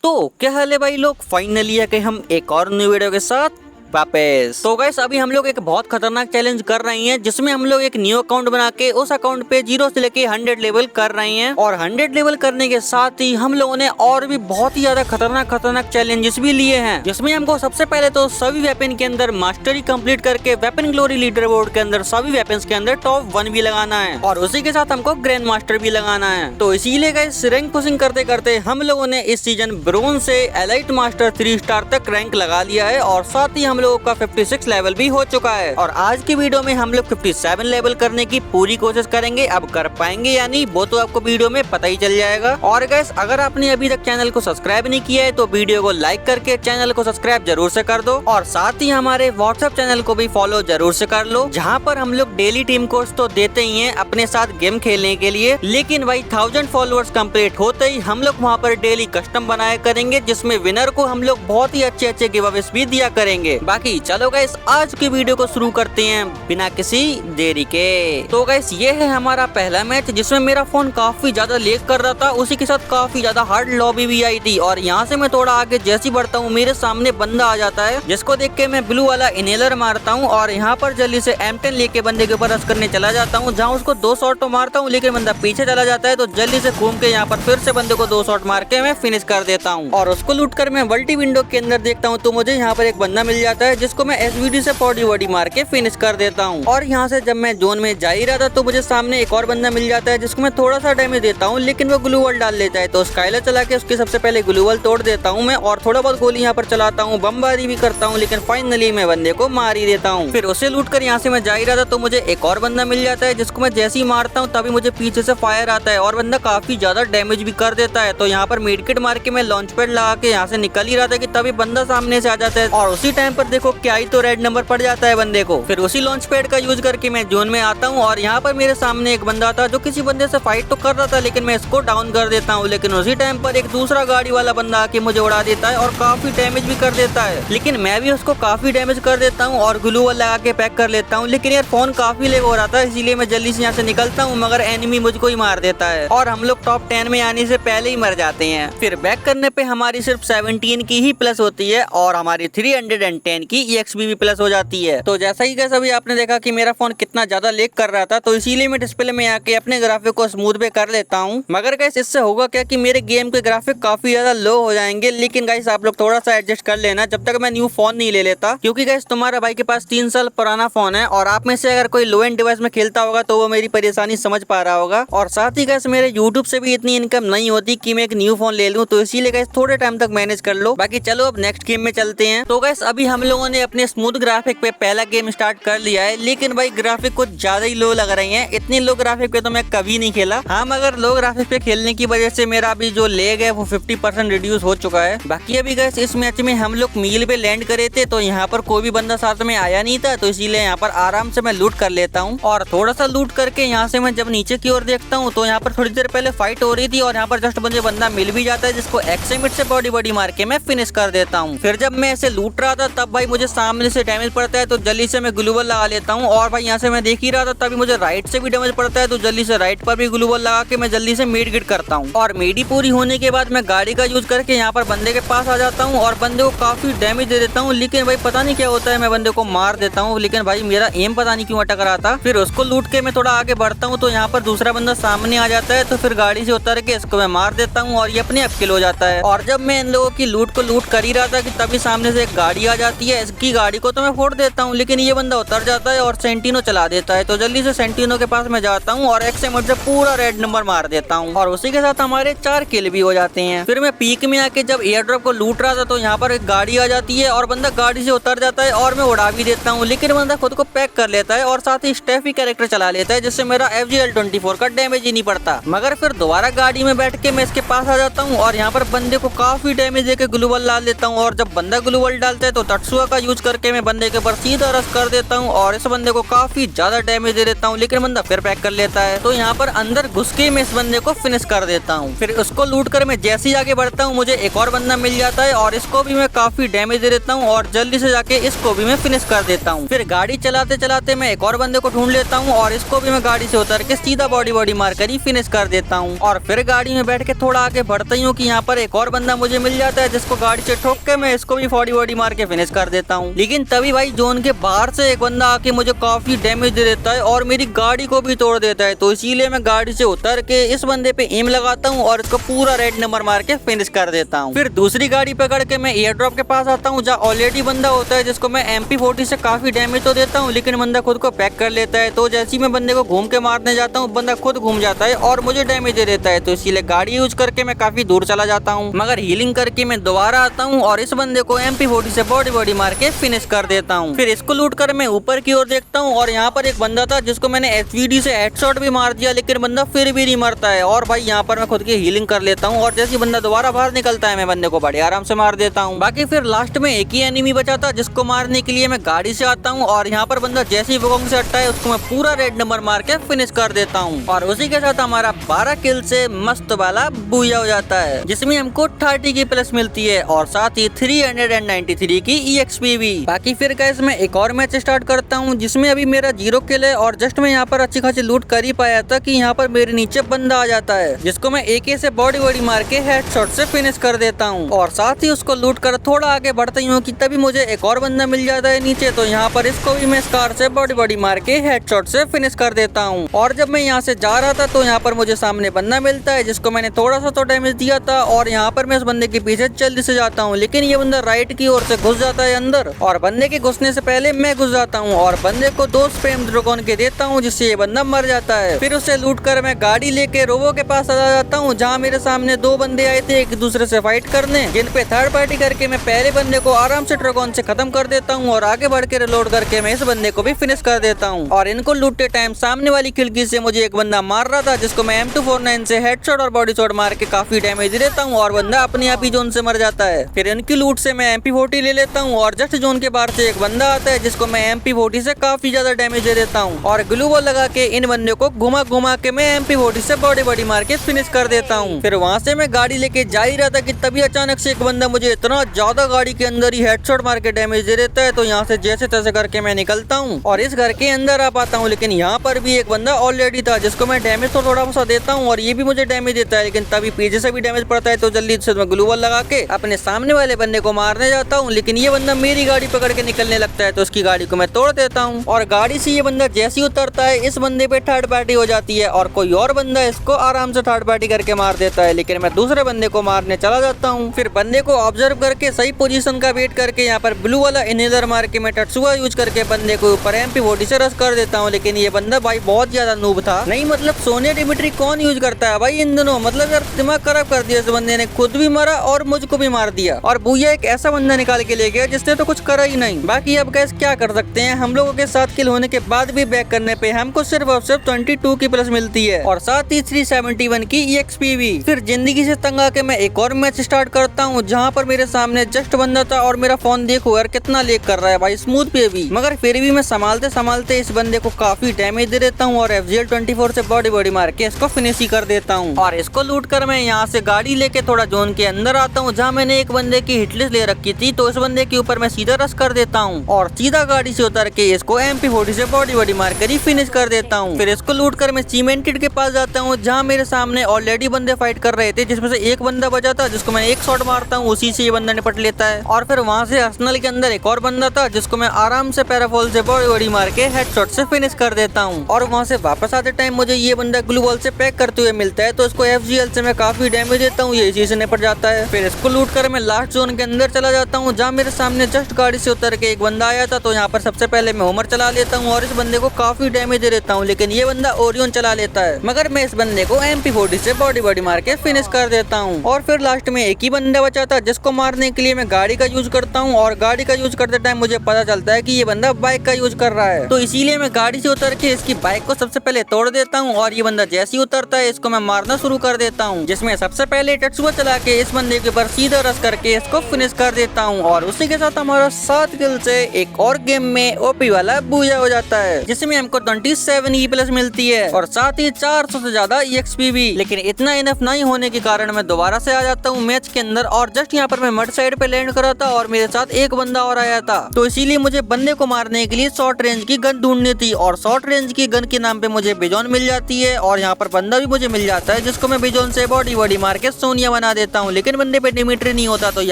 तो क्या हाल है भाई लोग, फाइनली है कि हम एक और न्यू वीडियो के साथ वापस। तो गाइस अभी हम लोग एक बहुत खतरनाक चैलेंज कर रहे हैं जिसमें हम लोग एक न्यू अकाउंट बना के उस अकाउंट पे 0 से लेके 100 लेवल कर रहे हैं। और 100 लेवल करने के साथ ही हम लोगों ने और भी बहुत ही ज्यादा खतरनाक चैलेंजेस भी लिए हैं, जिसमें हमको सबसे पहले तो सभी वेपन के अंदर मास्टरी कंप्लीट करके वेपन ग्लोरी लीडर बोर्ड के अंदर सभी वेपन्स के अंदर टॉप 1 भी लगाना है और उसी के साथ हमको ग्रैंड मास्टर भी लगाना है। तो इसीलिए गाइस रैंक पुशिंग करते करते हम लोगों ने इस सीजन ब्रोंज से एलाइट मास्टर 3 स्टार तक रैंक लगा लिया है और साथ ही हम लोगों का 56 लेवल भी हो चुका है। और आज की वीडियो में हम लोग 57 लेवल करने की पूरी कोशिश करेंगे। अब कर पाएंगे या नहीं वो तो आपको वीडियो में पता ही चल जाएगा। और गाइस अगर आपने अभी तक चैनल को सब्सक्राइब नहीं किया है तो वीडियो को लाइक करके चैनल को सब्सक्राइब जरूर से कर दो और साथ ही हमारे व्हाट्सएप चैनल को भी फॉलो जरूर से कर लो, जहाँ पर हम लोग डेली टीम कोर्स तो देते ही हैं अपने साथ गेम खेलने के लिए, लेकिन भाई 1000 फॉलोअर्स कंप्लीट होते ही हम लोग वहाँ पर डेली कस्टम बनाया करेंगे जिसमें विनर को हम लोग बहुत ही अच्छे गिव अवेज भी दिया करेंगे। बाकी चलो गाइस आज की वीडियो को शुरू करते हैं बिना किसी देरी के। तो गाइस ये है हमारा पहला मैच जिसमें मेरा फोन काफी ज्यादा लेग कर रहा था, उसी के साथ काफी ज्यादा हार्ड लॉबी भी आई थी। और यहाँ से मैं थोड़ा आगे जैसे ही बढ़ता हूँ मेरे सामने बंदा आ जाता है जिसको देख के मैं ब्लू वाला इनहेलर मारता हूँ और यहाँ पर जल्दी से M10 लेके बंदे के ऊपर रश करने चला जाता हूँ, जहाँ उसको 2 शॉट तो मारता हूँ लेकिन बंदा पीछे चला जाता है। तो जल्दी से घूम के यहाँ पर फिर से बंदे को 2 शॉट मार के मैं फिनिश कर देता हूँ और उसको लूट कर मैं मल्टी विंडो के अंदर देखता हूँ तो मुझे यहाँ पर एक बंदा मिल जाता है जिसको मैं SVD से बॉडी मार के फिनिश कर देता हूँ। और यहाँ से जब मैं जोन में जा ही रहा था तो मुझे सामने एक और बंदा मिल जाता है जिसको मैं थोड़ा सा डैमेज देता हूँ लेकिन वो ग्लू वॉल डाल लेता है। तो स्काइलर चला के उसकी सबसे पहले ग्लू वॉल तोड़ देता हूँ मैं और थोड़ा बहुत गोली यहाँ पर चलाता हूँ, बमबारी भी करता हूँ, लेकिन फाइनली मैं बंदे को मार ही देता हूँ। फिर उसे लूट कर यहाँ से मैं जा ही रहा था तो मुझे एक और बंदा मिल जाता है जिसको मैं जैसे ही मारता हूँ तभी मुझे पीछे से फायर आता है और बंदा काफी ज्यादा डैमेज भी कर देता है। तो यहाँ पर मेडकिट मार के मैं लॉन्च पैड लगा के यहाँ से निकल ही रहा था कि तभी बंदा सामने से आ जाता है और उसी टाइम पर देखो क्या ही तो रेड नंबर पड़ जाता है बंदे को। फिर उसी लॉन्च पैड का यूज करके मैं जोन में आता हूँ और यहाँ पर मेरे सामने एक बंदा था जो किसी बंदे से फाइट तो कर रहा था लेकिन मैं इसको डाउन कर देता हूँ। लेकिन उसी टाइम पर एक दूसरा गाड़ी वाला बंदा आके मुझे उड़ा देता है और काफी डैमेज भी कर देता है, लेकिन मैं भी उसको काफी डैमेज कर देता हूँ और ग्लू वॉल लगा के पैक कर लेता हूँ। लेकिन यार फोन काफी लेग हो रहा था इसीलिए मैं जल्दी से यहाँ से निकलता हूँ, मगर एनिमी मुझको ही मार देता है और हम लोग टॉप 10 में आने से पहले ही मर जाते हैं। फिर बैक करने पे हमारी सिर्फ 17 की ही प्लस होती है और हमारी 310 की EXP भी प्लस हो जाती है। तो जैसा ही अभी आपने देखा कि मेरा फोन कितना ज्यादा लेग कर रहा था तो इसीलिए मैं डिस्प्ले में आके अपने ग्राफिक को स्मूथ पे कर लेता हूँ। मगर गाइस इससे होगा क्या कि मेरे गेम के ग्राफिक काफी ज्यादा लो हो जाएंगे, लेकिन गाइस आप लोग थोड़ा सा एडजस्ट कर लेना जब तक मैं न्यू फोन नहीं ले लेता, क्योंकि गाइस तुम्हारा भाई के पास 3 साल पुराना फोन है और आप में से अगर कोई लो एंड डिवाइस में खेलता होगा तो वो मेरी परेशानी समझ पा रहा होगा। और साथ ही गाइस मेरे यूट्यूब से भी इतनी इनकम नहीं होती कि मैं एक न्यू फोन ले लूँ, तो इसीलिए गाइस थोड़े टाइम तक मैनेज कर लो। बाकी चलो अब नेक्स्ट गेम में चलते हैं। तो गाइस अभी हम लोगों ने अपने स्मूथ ग्राफिक पे पहला गेम स्टार्ट कर लिया है, लेकिन भाई ग्राफिक कुछ ज्यादा ही लो लग रही है। इतनी लो ग्राफिक पे तो मैं कभी नहीं खेला। हाँ मगर लो ग्राफिक पे खेलने की वजह से मेरा अभी जो लेग है वो 50% रिड्यूस हो चुका है। बाकी अभी गाइस इस मैच में हम लोग मील पे लैंड करे थे तो यहाँ पर कोई भी बंदा साथ में आया नहीं था, तो इसीलिए यहाँ पर आराम से मैं लूट कर लेता हूँ। और थोड़ा सा लूट करके यहाँ से मैं जब नीचे की ओर देखता हूँ तो यहाँ पर थोड़ी देर पहले फाइट हो रही थी और यहाँ पर जस्ट मुझे बंदा मिल भी जाता है जिसको एक्सएमिट से बॉडी मार के मैं फिनिश कर देता हूँ। फिर जब मैं ऐसे लूट रहा था तब भाई मुझे सामने से डैमेज पड़ता है तो जल्दी से मैं ग्लू वॉल लगा लेता हूँ और भाई यहाँ से मैं देख ही रहा था तभी मुझे राइट से भी डैमेज पड़ता है तो जल्दी से राइट पर भी ग्लू वॉल लगा के मैं जल्दी से मेड गिट करता हूँ। और मेडी पूरी होने के बाद मैं गाड़ी का यूज करके यहाँ पर बंदे के पास आ जाता हूँ और बंदे को काफी डैमेज दे देता हूँ, लेकिन भाई पता नहीं क्या होता है मैं बंदे को मार देता हूँ, लेकिन भाई मेरा एम पता नहीं क्यों अटक रहा था। फिर उसको लूट के मैं थोड़ा आगे बढ़ता हूँ तो यहाँ पर दूसरा बंदा सामने आ जाता है तो फिर गाड़ी से उतर के इसको मैं मार देता हूँ और ये अपने आप किल हो जाता है। और जब मैं इन लोगों की लूट कर ही रहा था कि तभी सामने से एक गाड़ी आ जाती है, इसकी गाड़ी को तो मैं फोड़ देता हूँ लेकिन ये बंदा उतर जाता है और सेंटिनो चला देता है। तो जल्दी से सेंटिनो के पास मैं जाता हूँ और एक्सएमिट से पूरा रेड नंबर मार देता हूँ और उसी के साथ हमारे 4 किल भी हो जाते हैं। फिर मैं पीक में आके जब एयर ड्रॉप को लूट रहा था तो यहाँ पर एक गाड़ी आ जाती है और बंदा गाड़ी से उतर जाता है और मैं उड़ा भी देता हूँ, लेकिन बंदा खुद को पैक कर लेता है और साथ ही स्टेफी कैरेक्टर चला लेता है जिससे मेरा FGL24 का डैमेज ही नहीं पड़ता। मगर फिर दोबारा गाड़ी में बैठ के मैं इसके पास आ जाता हूँ और यहाँ पर बंदे को काफी डैमेज देके ग्लू वॉल डाल देता हूँ और जब बंदा ग्लू वॉल डालता है तो टेट्सुआ का यूज करके मैं बंदे के ऊपर सीधा रश कर देता हूँ और इस बंदे को काफी ज्यादा डैमेज दे देता हूँ, लेकिन बंदा फिर बैक कर लेता है। तो यहाँ पर अंदर घुस के मैं इस बंदे को फिनिश कर देता हूँ। फिर उसको लूट कर मैं जैसे ही आगे बढ़ता हूँ मुझे एक और बंदा मिल जाता है और इसको भी मैं काफी डैमेज दे देता हूँ और जल्दी से जाके इसको भी मैं फिनिश कर देता हूँ। फिर गाड़ी चलाते चलाते मैं एक और बंदे को ढूंढ लेता हूँ और इसको भी मैं गाड़ी से उतर के सीधा बॉडी मार कर ही फिनिश कर देता हूँ। और फिर गाड़ी में बैठ के थोड़ा आगे बढ़ता हूँ कि यहाँ पर एक और बंदा मुझे मिल जाता है जिसको गाड़ी से ठोक के मैं इसको भी बॉडी मार के फिनिश कर देता हूँ। लेकिन तभी भाई जोन के बाहर से एक बंदा आके मुझे काफी डैमेज दे देता है और मेरी गाड़ी को भी तोड़ देता है। तो इसीलिए मैं गाड़ी से उतर के इस बंदे पे एम लगाता हूँ और इसको पूरा रेड नंबर मार के फिनिश कर देता हूँ। फिर दूसरी गाड़ी पकड़ के मैं एयर ड्रॉप के पास आता हूँ जहाँ ऑलरेडी बंदा होता है जिसको मैं MP40 से काफी डैमेज तो देता हूँ, लेकिन बंदा खुद को पैक कर लेता है। तो जैसे ही मैं बंदे को घूम के मारने जाता हूँ बंदा खुद घूम जाता है और मुझे डैमेज दे देता है। तो इसीलिए गाड़ी यूज करके मैं काफी दूर चला जाता हूँ, मगर हीलिंग करके मैं दोबारा आता हूँ और इस बंदे को MP40 से बॉडी मार के फिनिश कर देता हूँ। फिर इसको लूट कर मैं ऊपर की ओर देखता हूँ और यहाँ पर एक बंदा था जिसको मैंने HVD से हेडशॉट भी मार दिया, लेकिन बंदा फिर भी नहीं मरता है। और भाई यहाँ पर मैं खुद की हीलिंग कर लेता हूँ और जैसे बंदा दोबारा बाहर निकलता है मैं बंदे को बड़े आराम से मार देता हूँ। बाकी फिर लास्ट में एक ही एनिमी बचा था जिसको मारने के लिए मैं गाड़ी से आता हूँ और यहाँ पर बंदा जैसे ही वोगोंग से हटता है उसको मैं पूरा रेड नंबर मार के फिनिश कर देता हूँ। और उसी के साथ हमारा 12 किल से मस्त वाला बूया हो जाता है जिसमें हमको 30 की प्लस मिलती है और साथ ही 393 की EXP भी। बाकी फिर गाइस मैं एक और मैच स्टार्ट करता हूँ जिसमें अभी मेरा 0 किल है और जस्ट मैं यहाँ पर अच्छी खासी लूट कर ही पाया था कि यहाँ पर मेरे नीचे बंदा आ जाता है जिसको मैं AK से बॉडी मार के हेडशॉट से फिनिश कर देता हूँ। और साथ ही उसको लूट कर थोड़ा आगे बढ़ता हूँ कि तभी मुझे एक और बंदा मिल जाता है नीचे। तो यहाँ पर इसको भी मैं स्कार से बॉडी मार के हेडशॉट से फिनिश कर देता हूँ। और जब मैं यहाँ से जा रहा था तो यहाँ पर मुझे सामने बंदा मिलता है जिसको मैंने थोड़ा सा तो डैमेज दिया था और यहाँ पर मैं उस बंदे के पीछे जल्दी से जाता हूँ, लेकिन ये बंदा राइट की ओर से घुस जाता है अंदर और बंदे के घुसने से पहले मैं घुस जाता हूँ और बंदे को 2 स्पैम ड्रैगन के देता हूँ जिससे ये बंदा मर जाता है। फिर उसे लूट कर मैं गाड़ी लेके रोबो के पास आ जाता हूँ जहाँ मेरे सामने 2 बंदे आए थे एक दूसरे से फाइट करने, जिन पे थर्ड पार्टी करके मैं पहले बंदे को आराम से ड्रैगन से खत्म कर देता हूँ और आगे बढ़ के रिलोड करके मैं इस बंदे को भी फिनिश कर देता हूँ। और इनको लूटते टाइम सामने वाली खिड़की से मुझे एक बंदा मार रहा था जिसको मैं M249 से हेडशॉट और बॉडी शॉट मार के काफी डैमेज दे देता हूँ और बंदा अपने आप ही जोन से मर जाता है। फिर इनकी लूट से मैं MP40 ले लेता हूँ और जस्ट जोन के बाहर से एक बंदा आता है जिसको मैं MP40 से काफी ज्यादा डैमेज दे देता हूँ और ग्लू बॉल लगा के इन बंदे को घुमा के मैं MP40 से बॉडी मार के फिनिश कर देता हूँ। फिर वहाँ से मैं गाड़ी लेके जा ही रहा था कि तभी अचानक से एक बंदा मुझे इतना ज्यादा गाड़ी के अंदर ही हेडशॉट मार के डैमेज दे देता है। तो यहाँ से जैसे तैसे करके मैं निकलता हूँ और इस घर के अंदर आ पाता हूँ, लेकिन यहाँ पर भी एक बंदा ऑलरेडी था जिसको मैं डैमेज तो थोड़ा सा देता हूँ और ये भी मुझे डैमेज देता है, लेकिन तभी पीछे से भी डैमेज पड़ता है। तो जल्दी से मैं ग्लू बॉल लगा के अपने सामने वाले बंदे को मारने जाता हूँ, लेकिन ये बंदा मेरी गाड़ी पकड़ के निकलने लगता है तो उसकी गाड़ी को मैं तोड़ देता हूँ और गाड़ी से ये बंदा जैसे ही उतरता है इस बंदे पे थर्ड पार्टी हो जाती है और कोई और बंदा इसको आराम से थर्ड पार्टी करके मार देता है, लेकिन मैं दूसरे बंदे को मारने चला जाता हूँ। फिर बंदे को ऑब्जर्व करके सही पोजीशन का वेट करके यहाँ पर ब्लू वाला इनहेलर मार के मैं टेट्सुआ यूज करके बंदे को ऊपर MP40 से रश कर देता हूँ, लेकिन ये बंदा भाई बहुत ज्यादा नूब था। नहीं मतलब सोनिया डिमिट्री कौन यूज करता है भाई इन दिनों, मतलब यार दिमाग खराब कर दिया इस बंदे ने, खुद भी मरा और मुझको भी मार दिया और भूया एक ऐसा बंदा निकाल के ले गया जिसने तो कुछ करा ही नहीं। बाकी अब गैस क्या कर सकते हैं, हम लोगों के 7 किल होने के बाद भी बैक करने पे हमको सिर्फ और सिर्फ 22 की प्लस मिलती है और साथ ही 371 की EXP भी। फिर जिंदगी से तंग आके मैं एक और मैच स्टार्ट करता हूँ जहाँ पर मेरे सामने जस्ट बंदा था और मेरा फोन देखो यार कितना लेग कर रहा है भाई स्मूथ पे भी, मगर फिर भी मैं संभालते इस बंदे को काफी डैमेज दे देता हूँ और FGL24 से बॉडी मार के इसको फिनिश ही कर देता हूँ। और इसको लूट कर मैं यहाँ से गाड़ी लेके थोड़ा जोन के अंदर आता हूँ जहाँ मैंने एक बंदे की हिटलिस्ट ले रखी थी, तो इस बंदे के ऊपर मैं सीधा रश कर देता हूँ और सीधा गाड़ी से उतर के इसको MP40 से बॉडी मार कर ही फिनिश कर देता हूँ। फिर इसको लूट कर मैं सीमेंटेड के पास जाता हूँ जहाँ मेरे सामने ऑलरेडी बंदे फाइट कर रहे थे, जिसमें से एक बंदा बचा था जिसको मैं एक शॉट मारता हूँ उसी से ये बंदा निपट लेता है। और फिर वहाँ से अर्सेनल के अंदर एक और बंदा था जिसको मैं आराम से पैराफॉल से बॉडी मार के हेडशॉट से फिनिश कर देता हूँ। और वहाँ से वापस आते टाइम मुझे ये बंदा ग्लू बॉल से पैक करते हुए मिलता है, तो इसको FGL से मैं काफी डैमेज देता हूँ, ये इसी से निपट जाता है। फिर इसको लूट कर मैं लास्ट जोन के अंदर चला जाता हूँ जहाँ मेरे सामने जस्ट गाड़ी से उतर के एक बंदा आया था, तो यहाँ पर सबसे पहले मैं होमर चला लेता हूँ और इस बंदे को काफी डैमेज दे देता हूँ, लेकिन ये बंदा ओरियन चला लेता है, मगर मैं इस बंदे को MP40 से बॉडी मार के फिनिश कर देता हूँ। और फिर लास्ट में एक ही बंदा बचा था जिसको मारने के लिए मैं गाड़ी का यूज करता हूँ और गाड़ी का यूज करते टाइम मुझे पता चलता है कि ये बंदा बाइक का यूज कर रहा है, तो इसीलिए मैं गाड़ी से उतर के इसकी बाइक को सबसे पहले तोड़ देता हूँ और ये बंदा जैसे ही उतरता है इसको मैं मारना शुरू कर देता हूँ, जिसमें सबसे पहले टेट्सुआ चला के इस बंदे के ऊपर सीधा रश करके इसको फिनिश कर देता हूँ। और उसी के साथ हमारा 7 किल से एक और गेम में ओपी वाला बूया हो जाता है, जिसमें हमको 27 E+ मिलती है और साथ ही 400 से ज्यादा EXP भी। लेकिन इतना इनफ नहीं होने के कारण मैं दोबारा से आ जाता हूँ मैच के अंदर, और जस्ट यहाँ पर मैं मड साइड पे लैंड करा था और मेरे साथ एक बंदा और आया था। तो इसीलिए मुझे बंदे को मारने के लिए शॉर्ट रेंज की गन ढूंढनी थी, और शॉर्ट रेंज की गन के नाम पे मुझे बिजॉन मिल जाती है, और यहाँ पर बंदा भी मुझे मिल जाता है जिसको मैं बिजॉन से बॉडी मार के सोनिया बना देता हूँ। लेकिन बंदे पे डिमिट्री नहीं होता, तो ये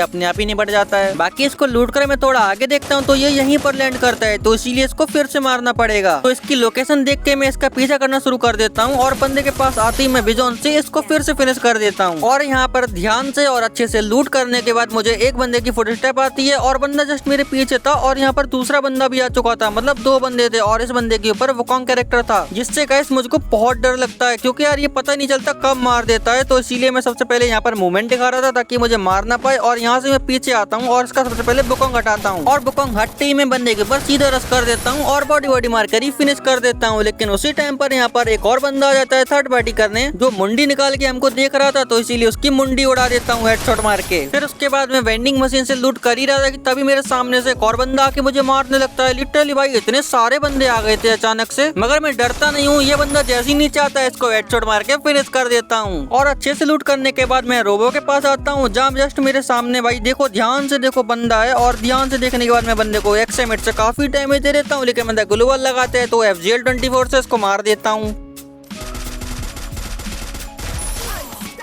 अपने आप ही निपट जाता है। बाकी इसको लूट कर मैं थोड़ा आगे देखता हूँ तो ये यहीं पर लैंड करता है, तो इसीलिए इसको फिर से मारना पड़ेगा। तो इसकी लोकेशन देख के मैं इसका पीछा करना शुरू कर देता हूँ, और बंदे के पास आते ही मैं बिजॉन से इसको फिर से फिनिश कर देता हूँ। और यहाँ पर ध्यान से और अच्छे से लूट करने के बाद मुझे एक बंदे की फुटस्टेप आती है, और बंदा जस्ट मेरे पीछे था, और यहाँ पर दूसरा बंदा भी आ चुका था। मतलब 2 बंदे थे, और इस बंदे के ऊपर वुकोंग कैरेक्टर था, जिससे गाइस मुझको बहुत डर लगता है, क्योंकि यार ये पता नहीं चलता कब मार देता है। तो इसीलिए मैं सबसे पहले यहाँ पर मूवमेंट दिखा रहा था ताकि मुझे मार ना पाए, और यहाँ से मैं पीछे आता हूँ और इसका सबसे पहले वुकोंग हटाता हूँ, और वुकोंग हटते ही मैं बंदे के ऊपर सीधा रश कर देता हूँ और बॉडी मार कर ही फिनिश कर देता हूँ। लेकिन उसी टाइम पर यहाँ पर एक और बंदा आ जाता है थर्ड पार्टी करने, जो मुंडी निकाल के हमको देख रहा था, तो इसीलिए उसकी मुंडी उड़ा देता हूँ हेडशॉट मार के। फिर उसके बाद मैं वेंडिंग मशीन से लूट कर ही रहा था कि तभी मेरे सामने से एक और बंदा आके मुझे मारने लगता है। लिटरली भाई इतने सारे बंदे आ गए थे अचानक से, मगर मैं डरता नहीं हूँ। ये बंदा जैसे ही नीचे आता है इसको हेडशॉट मार के फिनिश कर देता हूँ, और अच्छे से लूट करने के बाद मैं रोबो के पास आता हूँ, जहाँ जस्ट मेरे सामने भाई देखो ध्यान से देखो बंदा है, और ध्यान से देखने के बाद मैं बंदे को एक्सएमिट से काफी डैमेज दे देता हूँ। लेकिन बंदा ग्लोबल लगाते हैं तो FGL24 से इसको मार देता हूँ।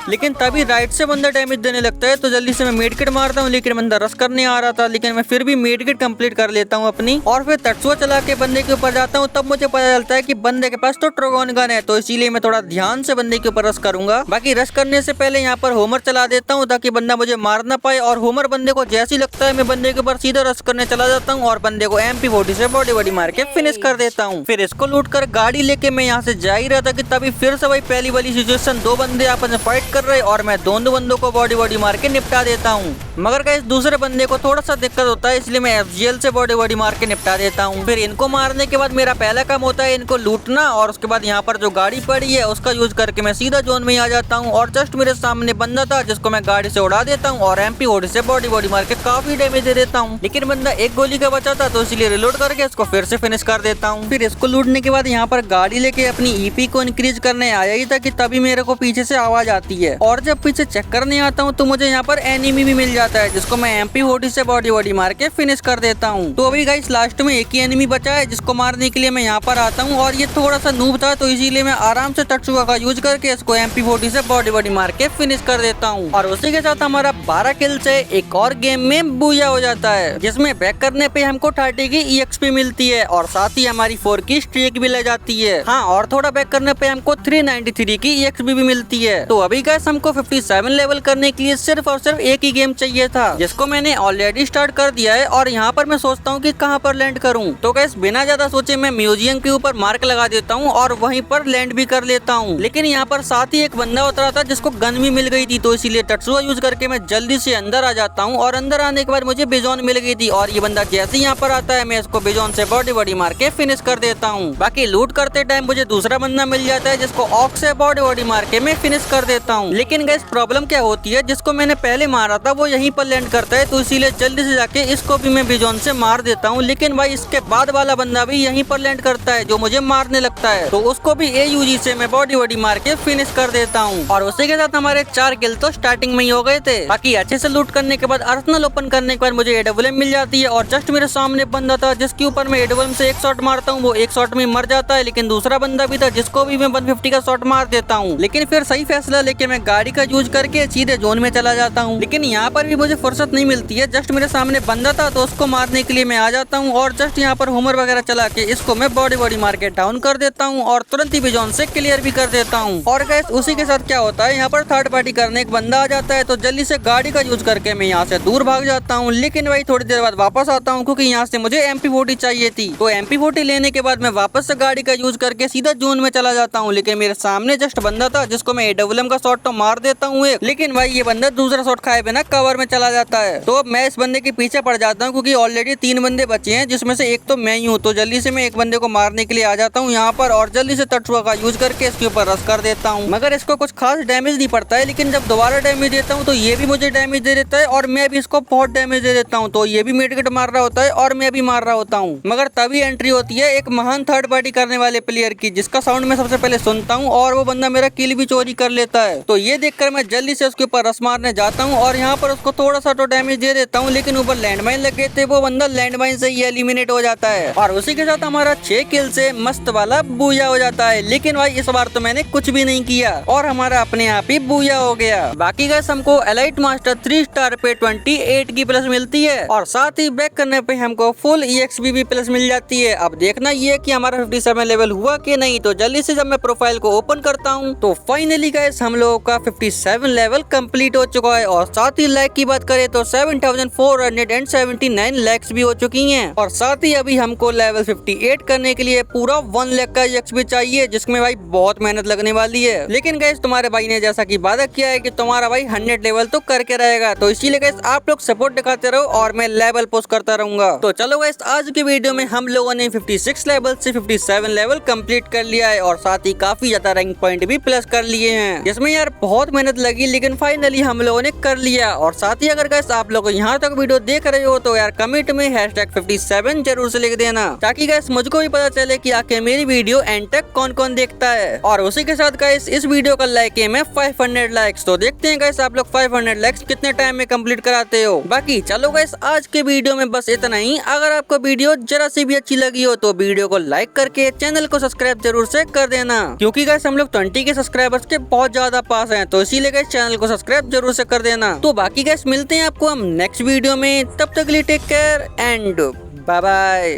लेकिन तभी राइट से बंदा डैमेज देने लगता है, तो जल्दी से मैं मेड किट मारता हूँ। लेकिन बंदा रश करने आ रहा था, लेकिन मैं फिर भी मेड किट कंप्लीट कर लेता हूँ अपनी, और फिर तत्सुआ चला के बंदे के ऊपर जाता हूँ। तब मुझे पता चलता है कि बंदे के पास तो ट्रोगोन गन है, तो इसीलिए मैं थोड़ा ध्यान से बंदे के ऊपर रश करूंगा। बाकी रश करने से पहले यहाँ पर होमर चला देता हूँ ताकि बंदा मुझे मार ना पाए, और होमर बंदे को जैसे ही लगता है मैं बंदे के ऊपर सीधा रश करने चला जाता हूँ, और बंदे को MP40 से बॉडी मार के फिनिश कर देता हूँ। फिर इसको लूट कर गाड़ी लेके मैं यहाँ से जा ही रहा था कि तभी फिर से वही पहली वाली सिचुएशन, 2 बंदे आपस में फाइट कर रहे, और मैं दोनों बंदों को बॉडी मार के निपटा देता हूँ। मगर गाइस दूसरे बंदे को थोड़ा सा दिक्कत होता है, इसलिए मैं FGL से बॉडी मार के निपटा देता हूँ। फिर इनको मारने के बाद मेरा पहला काम होता है इनको लूटना, और उसके बाद यहाँ पर जो गाड़ी पड़ी है उसका यूज करके मैं सीधा जोन में आ जाता हूँ, और जस्ट मेरे सामने बंदा था जिसको मैं गाड़ी से उड़ा देता हूँ, और MP40 से बॉडी मार के काफी डैमेज दे देता हूँ। लेकिन बंदा एक गोली का बचा था, तो इसलिए रिलोड करके इसको फिर से फिनिश कर देता हूँ। फिर इसको लूटने के बाद यहाँ पर गाड़ी लेके अपनी EP को इंक्रीज करने आया ही था कि तभी मेरे को पीछे से आवाज आती है, और जब पीछे चेक करने आता हूँ तो मुझे यहाँ पर एनिमी भी मिल जाता है, जिसको मैं MP40 से बॉडी मार के फिनिश कर देता हूँ। तो अभी गाइस लास्ट में एक ही एनिमी बचा है, जिसको मारने के लिए मैं यहाँ पर आता हूँ, और ये थोड़ा सा नूब था, तो इसीलिए मैं आराम से तत्सुआ का यूज करके इसको MP40 से बॉडी मार के फिनिश कर देता हूँ। और उसी के साथ हमारा 12 किल से एक और गेम में बूया हो जाता है, जिसमें बैक करने पे हमको 30 की EXP मिलती है, और साथ ही हमारी 4 की स्ट्रीक भी ले जाती है। हाँ, और थोड़ा बैक करने पे हमको 393 की EXP भी मिलती है। तो अभी गाइस हमको 57 लेवल करने के लिए सिर्फ और सिर्फ एक ही गेम चाहिए था, जिसको मैंने ऑलरेडी स्टार्ट कर दिया है, और यहाँ पर मैं सोचता हूँ कि कहाँ पर लैंड करूँ। तो गाइस बिना ज्यादा सोचे मैं म्यूजियम के ऊपर मार्क लगा देता हूँ और वहीं पर लैंड भी कर लेता हूँ। लेकिन यहाँ पर साथ ही एक बंदा उतरा था जिसको गन भी मिल गई थी, तो इसीलिए तत्सुआ यूज करके मैं जल्दी से अंदर आ जाता हूँ, और अंदर आने के बाद मुझे बिजॉन मिल गई थी, और ये बंदा जैसे ही यहाँ पर आता है मैं इसको बिजॉन से बॉडी मार के फिनिश कर देता हूँ। बाकी लूट करते टाइम मुझे दूसरा बंदा मिल जाता है, जिसको ऑक से बॉडी मार के मैं फिनिश कर देता हूँ। लेकिन गाइस प्रॉब्लम क्या होती है, जिसको मैंने पहले मारा था वो यहीं पर लैंड करता है, तो इसीलिए जल्दी से जाके इसको भी मैं बिजॉन से मार देता हूँ। लेकिन भाई इसके बाद वाला बंदा भी यहीं पर लैंड करता है जो मुझे मारने लगता है, तो उसको भी AUG से मैं बॉडी मार के फिनिश कर देता हूँ। और उसी के साथ हमारे 4 किल तो स्टार्टिंग में ही हो गए थे। बाकी अच्छे से लूट करने के बाद अर्सेनल ओपन करने के बाद मुझे AWM मिल जाती है, और जस्ट मेरे सामने बंदा था जिसके ऊपर मैं AWM से एक शॉट मारता हूँ, वो एक शॉट में मर जाता है। लेकिन दूसरा बंदा भी था जिसको भी मैं 150 का शॉट मार देता हूँ। लेकिन फिर सही फैसला लेके मैं गाड़ी का यूज करके सीधे जोन में चला जाता हूँ। लेकिन यहाँ पर भी मुझे फुर्सत नहीं मिलती है, जस्ट मेरे सामने बंदा था तो उसको मारने के लिए मैं आ जाता हूँ, और जस्ट यहाँ पर होमर वगैरह चला के इसको मैं बॉडी मार के डाउन कर देता हूँ, और तुरंत ही बिजॉन से क्लियर भी कर देता हूँ। और गाइस उसी के साथ क्या होता है, यहाँ पर थर्ड पार्टी करने एक बंदा आ जाता है, तो जल्दी से गाड़ी का यूज करके मैं यहाँ से दूर भाग जाता हूँ। लेकिन भाई थोड़ी देर बाद वापस आता हूँ, क्योंकि यहाँ से मुझे MP40 चाहिए थी। तो MP40 लेने के बाद मैं वापस से गाड़ी का यूज करके सीधा जोन में चला जाता हूँ। लेकिन मेरे सामने जस्ट बंदा था जिसको मैं AWM का शॉट शॉट तो मार देता हूँ एक, लेकिन भाई ये बंदा दूसरा शॉट खाए बिना कवर में चला जाता है। तो अब मैं इस बंदे के पीछे पड़ जाता हूँ क्योंकि ऑलरेडी 3 बंदे बचे हैं जिसमें से एक तो मैं ही हूँ। तो जल्दी से मैं एक बंदे को मारने के लिए आ जाता हूँ यहाँ पर और जल्दी से तटुआ का यूज करके इसके ऊपर रश कर देता हूँ। मगर इसको कुछ खास डैमेज नहीं पड़ता है, लेकिन जब दोबारा डैमेज देता हूँ तो ये भी मुझे डैमेज दे देता है और मैं भी इसको बहुत डैमेज दे देता हूँ। तो ये भी मेडकिट मार रहा होता है और मैं भी मार रहा होता हूँ। मगर तभी एंट्री होती है एक महान थर्ड पार्टी करने वाले प्लेयर की, जिसका साउंड मैं सबसे पहले सुनता हूँ और वो बंदा मेरा किल भी चोरी कर लेता है। तो ये देखकर मैं जल्दी से उसके ऊपर रस मारने जाता हूँ और यहाँ पर उसको थोड़ा सा तो डैमेज दे देता हूँ, लेकिन ऊपर लैंडमाइन लगे थे, वो बंदा लैंडमाइन से ही एलिमिनेट हो जाता है और उसी के साथ हमारा 6 किल से मस्त वाला बूया हो जाता है। लेकिन भाई इस बार तो मैंने कुछ भी नहीं किया और हमारा अपने आप ही बूया हो गया। बाकी गाइस हमको एलाइट मास्टर 3 स्टार पे 28 की प्लस मिलती है और साथ ही बैक करने पे हमको फुल EXP भी प्लस मिल जाती है। अब देखना ये कि हमारा 57 लेवल हुआ कि नहीं। तो जल्दी से जब मैं प्रोफाइल को ओपन करता हूँ तो फाइनली गाइस हम लोगों का 57 लेवल कंप्लीट हो चुका है और साथ ही लाइक की बात करें तो 7479 लाइक्स भी हो चुकी हैं और साथ ही अभी हमको लेवल 58 करने के लिए पूरा 1 लाख का EXP चाहिए, जिसमें भाई बहुत मेहनत लगने वाली है। लेकिन गाइस तुम्हारे भाई ने जैसा कि वादा किया है कि तुम्हारा भाई 100 लेवल तो करके रहेगा, तो इसीलिए गाइस आप लोग सपोर्ट दिखाते रहो और मैं लेवल पोस्ट करता रहूंगा। तो चलो गाइस आज की वीडियो में हम लोगों ने 56 लेवल से 57 लेवल कंप्लीट कर लिया है और साथ ही काफी ज्यादा रैंक पॉइंट भी प्लस कर लिए हैं, जिसमें यार बहुत मेहनत लगी, लेकिन फाइनली हम लोगों ने कर लिया। और साथ ही अगर गाइस आप लोग यहाँ तक वीडियो देख रहे हो तो यार कमेंट में #57 जरूर से लिख देना, ताकि गाइस मुझको भी पता चले कि आखिर मेरी वीडियो एंड तक कौन कौन देखता है। और उसी के साथ गाइस इस वीडियो का लाइक है मैं 500 लाइक्स। तो देखते हैं गाइस आप लोग 500 लाइक्स कितने टाइम में कंप्लीट कराते हो। बाकी चलो गाइस आज के वीडियो में बस इतना ही। अगर आपको वीडियो जरा सी भी अच्छी लगी हो तो वीडियो को लाइक करके चैनल को सब्सक्राइब जरूर से कर देना, क्योंकि गाइस हम लोग 20 के सब्सक्राइबर्स के बहुत ज्यादा पास हैं, तो इसीलिए गाइस चैनल को सब्सक्राइब जरूर से कर देना। तो बाकी गाइस मिलते हैं आपको हम नेक्स्ट वीडियो में, तब तक के लिए take care and bye bye.